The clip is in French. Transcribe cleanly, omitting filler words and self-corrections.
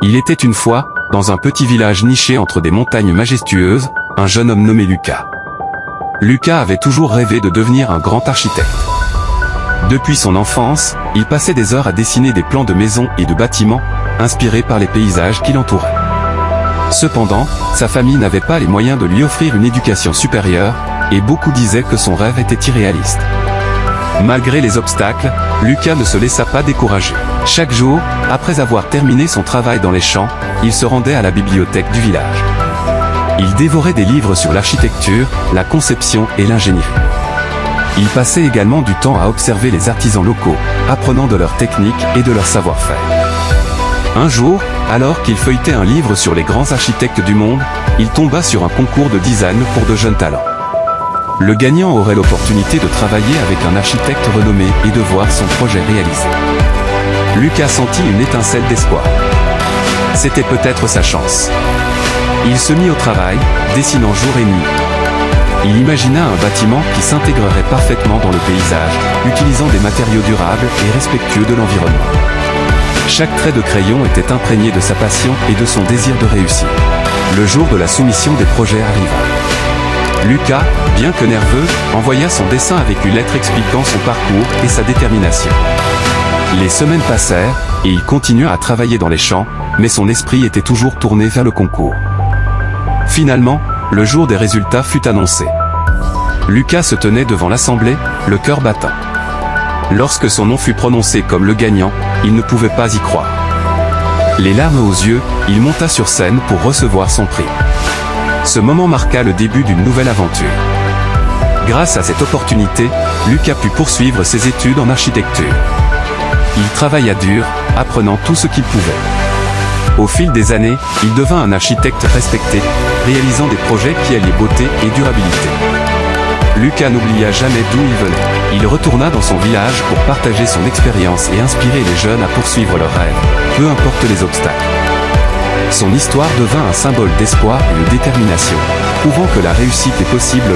Il était une fois, dans un petit village niché entre des montagnes majestueuses, un jeune homme nommé Lucas. Lucas avait toujours rêvé de devenir un grand architecte. Depuis son enfance, il passait des heures à dessiner des plans de maisons et de bâtiments, inspirés par les paysages qui l'entouraient. Cependant, sa famille n'avait pas les moyens de lui offrir une éducation supérieure, et beaucoup disaient que son rêve était irréaliste. Malgré les obstacles, Lucas ne se laissa pas décourager. Chaque jour, après avoir terminé son travail dans les champs, il se rendait à la bibliothèque du village. Il dévorait des livres sur l'architecture, la conception et l'ingénierie. Il passait également du temps à observer les artisans locaux, apprenant de leurs techniques et de leur savoir-faire. Un jour, alors qu'il feuilletait un livre sur les grands architectes du monde, il tomba sur un concours de design pour de jeunes talents. Le gagnant aurait l'opportunité de travailler avec un architecte renommé et de voir son projet réalisé. Lucas sentit une étincelle d'espoir. C'était peut-être sa chance. Il se mit au travail, dessinant jour et nuit. Il imagina un bâtiment qui s'intégrerait parfaitement dans le paysage, utilisant des matériaux durables et respectueux de l'environnement. Chaque trait de crayon était imprégné de sa passion et de son désir de réussir. Le jour de la soumission des projets arriva. Lucas, bien que nerveux, envoya son dessin avec une lettre expliquant son parcours et sa détermination. Les semaines passèrent, et il continua à travailler dans les champs, mais son esprit était toujours tourné vers le concours. Finalement, le jour des résultats fut annoncé. Lucas se tenait devant l'assemblée, le cœur battant. Lorsque son nom fut prononcé comme le gagnant, il ne pouvait pas y croire. Les larmes aux yeux, il monta sur scène pour recevoir son prix. Ce moment marqua le début d'une nouvelle aventure. Grâce à cette opportunité, Lucas put poursuivre ses études en architecture. Il travailla dur, apprenant tout ce qu'il pouvait. Au fil des années, il devint un architecte respecté, réalisant des projets qui alliaient beauté et durabilité. Lucas n'oublia jamais d'où il venait. Il retourna dans son village pour partager son expérience et inspirer les jeunes à poursuivre leurs rêves, peu importe les obstacles. Son histoire devint un symbole d'espoir et de détermination, prouvant que la réussite est possible.